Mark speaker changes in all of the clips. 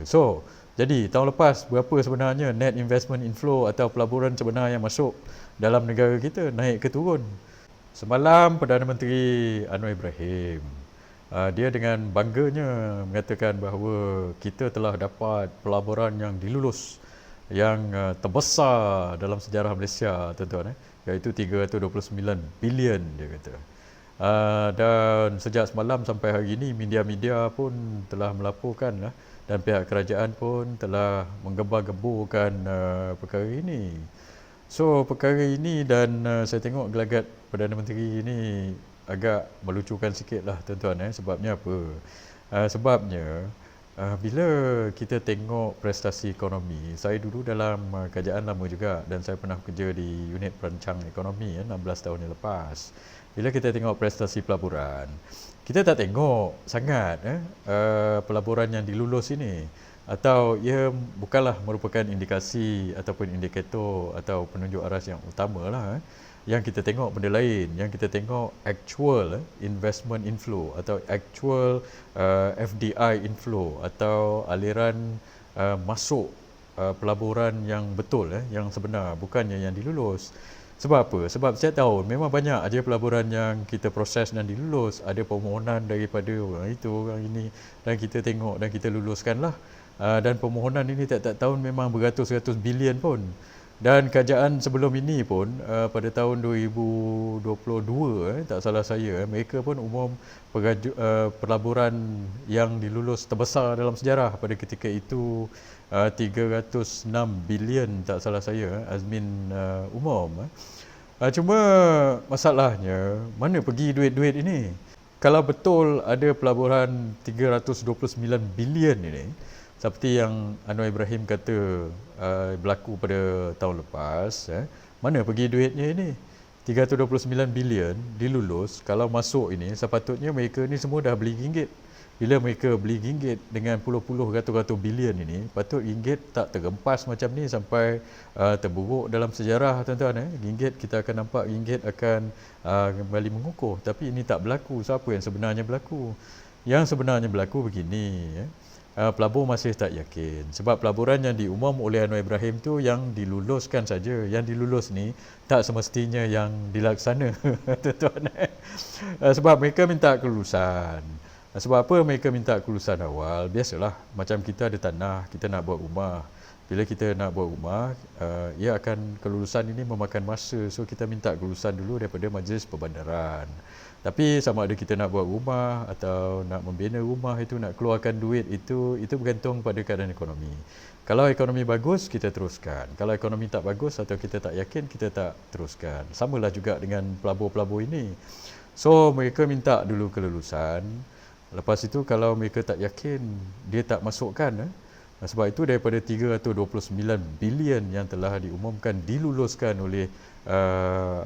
Speaker 1: So, jadi tahun lepas berapa sebenarnya net investment inflow atau pelaburan sebenar yang masuk dalam negara kita, naik ke turun? Semalam Perdana Menteri Anwar Ibrahim, dia dengan bangganya mengatakan bahawa kita telah dapat pelaburan yang dilulus yang terbesar dalam sejarah Malaysia, tuan-tuan, iaitu 329 bilion, dia kata. Dan sejak semalam sampai hari ini, media-media pun telah melaporkan lah, dan pihak kerajaan pun telah menggembar-gemburkan perkara ini. So perkara ini, dan saya tengok gelagat Perdana Menteri ini agak melucukan sikit lah, tuan-tuan. Sebabnya apa? Sebabnya bila kita tengok prestasi ekonomi, saya dulu dalam kerajaan lama juga, dan saya pernah kerja di unit perancang ekonomi 16 tahun yang lepas. Bila kita tengok prestasi pelaburan, kita tak tengok sangat pelaburan yang dilulus ini, atau ia bukanlah merupakan indikasi ataupun indikator atau penunjuk arah yang utama lah. Yang kita tengok benda lain, yang kita tengok actual investment inflow atau actual FDI inflow atau aliran masuk pelaburan yang betul, yang sebenar, bukannya yang dilulus. Sebab apa? Sebab setiap tahun memang banyak aja pelaburan yang kita proses dan dilulus. Ada permohonan daripada orang itu, orang ini, dan kita tengok dan kita luluskan lah. Dan permohonan ini tiap-tiap tahun memang beratus-ratus bilion pun. Dan kerajaan sebelum ini pun pada tahun 2022, tak salah saya, mereka pun umum pelaburan yang dilulus terbesar dalam sejarah pada ketika itu, 306 bilion tak salah saya, azmin umum. Cuma masalahnya, mana pergi duit-duit ini? Kalau betul ada pelaburan 329 bilion ini, seperti yang Anwar Ibrahim kata berlaku pada tahun lepas, mana pergi duitnya ini? 329 bilion dilulus, kalau masuk ini, sepatutnya mereka ni semua dah beli ringgit. Bila mereka beli ringgit dengan puluh-puluh ratus-ratus bilion ini, patut ringgit tak terempas macam ni sampai terburuk dalam sejarah, tuan-tuan. Ringgit, kita akan nampak ringgit akan kembali mengukuh. Tapi ini tak berlaku. So, apa yang sebenarnya berlaku? Yang sebenarnya berlaku begini, pelabur masih tak yakin. Sebab pelaburan yang diumum oleh Anwar Ibrahim tu yang diluluskan saja. Yang dilulus ni tak semestinya yang dilaksana, tuan-tuan. Sebab mereka minta kelulusan. Sebab apa mereka minta kelulusan awal? Biasalah, macam kita ada tanah, kita nak buat rumah. Bila kita nak buat rumah, ia akan, kelulusan ini memakan masa. So kita minta kelulusan dulu daripada Majlis Perbandaran. Tapi sama ada kita nak buat rumah atau nak membina rumah itu, nak keluarkan duit itu bergantung pada keadaan ekonomi. Kalau ekonomi bagus, kita teruskan. Kalau ekonomi tak bagus atau kita tak yakin, kita tak teruskan. Samalah juga dengan pelabur-pelabur ini. So mereka minta dulu kelulusan. Lepas itu kalau mereka tak yakin, dia tak masukkan. Sebab itu daripada 329 bilion yang telah diumumkan, diluluskan oleh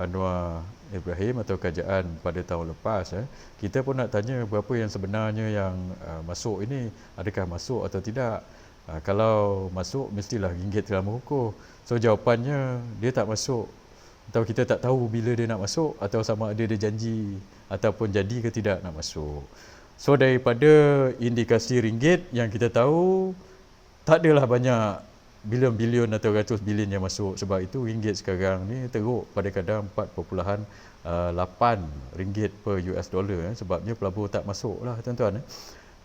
Speaker 1: Anwar Ibrahim atau kerajaan pada tahun lepas, kita pun nak tanya berapa yang sebenarnya yang masuk ini, adakah masuk atau tidak. Kalau masuk, mestilah ringgit telah mengukuh. So jawapannya, dia tak masuk. Atau kita tak tahu bila dia nak masuk, atau sama ada dia janji ataupun jadi ke tidak nak masuk. So daripada indikasi ringgit yang kita tahu, tak adalah banyak bilion-bilion atau ratus bilion yang masuk. Sebab itu ringgit sekarang ni teruk pada kadar 4.8 ringgit per US dollar. Sebabnya pelabur tak masuk lah, tuan-tuan.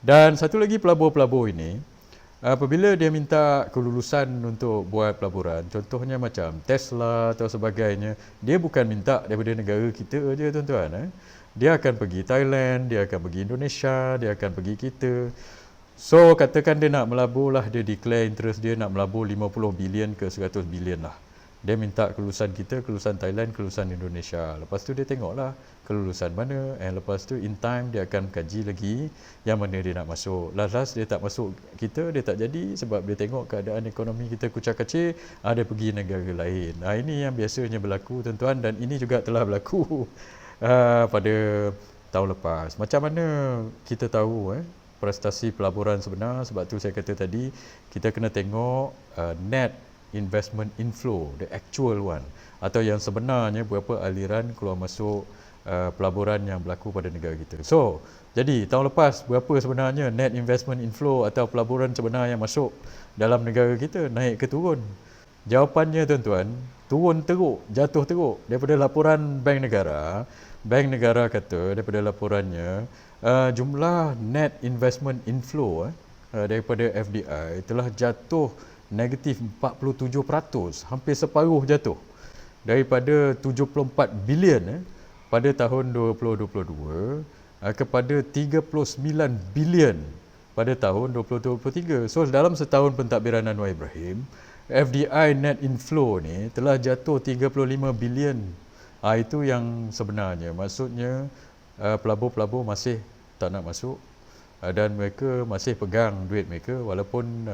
Speaker 1: Dan satu lagi, pelabur-pelabur ini, apabila dia minta kelulusan untuk buat pelaburan, contohnya macam Tesla atau sebagainya, dia bukan minta daripada negara kita je, tuan-tuan. Dia akan pergi Thailand, dia akan pergi Indonesia, dia akan pergi kita. So katakan dia nak melabur lah, dia declare interest dia nak melabur 50 bilion ke 100 bilion lah. Dia minta kelulusan kita, kelulusan Thailand, kelulusan Indonesia. Lepas tu dia tengoklah kelulusan mana, and lepas tu in time dia akan kaji lagi yang mana dia nak masuk. Last dia tak masuk kita, dia tak jadi sebab dia tengok keadaan ekonomi kita kucak-kacir, dia pergi negara lain. Ini yang biasanya berlaku, tuan-tuan, dan ini juga telah berlaku pada tahun lepas. Macam mana kita tahu prestasi pelaburan sebenar? Sebab tu saya kata tadi, kita kena tengok net investment inflow, the actual one, atau yang sebenarnya berapa aliran keluar masuk pelaburan yang berlaku pada negara kita. So Jadi tahun lepas berapa sebenarnya net investment inflow atau pelaburan sebenar yang masuk dalam negara kita, naik ke turun? Jawapannya tuan-tuan, turun teruk, jatuh teruk. Daripada laporan Bank Negara kata daripada laporannya, jumlah net investment inflow daripada FDI telah jatuh negatif 47%, hampir separuh jatuh. Daripada 74 bilion pada tahun 2022 kepada 39 bilion pada tahun 2023. So dalam setahun pentadbiran Anwar Ibrahim, FDI net inflow ni telah jatuh 35 bilion. Itu yang sebenarnya. Maksudnya pelabur-pelabur masih tak nak masuk dan mereka masih pegang duit mereka walaupun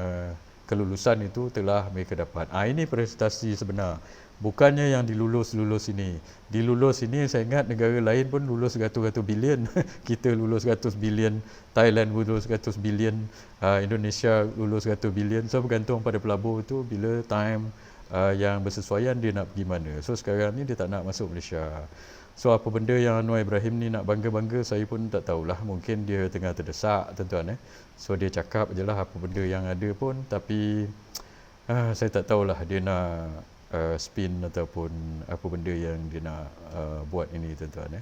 Speaker 1: kelulusan itu telah mereka dapat. Ini prestasi sebenar. Bukannya yang dilulus-lulus ini. Dilulus ini saya ingat negara lain pun lulus ratus-ratus bilion. Kita lulus 100 bilion, Thailand lulus 100 bilion, Indonesia lulus 100 bilion. So bergantung pada pelabur tu bila time yang bersesuaian dia nak pergi mana. So sekarang ni dia tak nak masuk Malaysia. So apa benda yang Anwar Ibrahim ni nak bangga-bangga saya pun tak tahulah. Mungkin dia tengah terdesak tuan-tuan. So dia cakap je lah apa benda yang ada pun. Tapi saya tak tahulah dia nak spin ataupun apa benda yang dia nak buat ini tuan-tuan.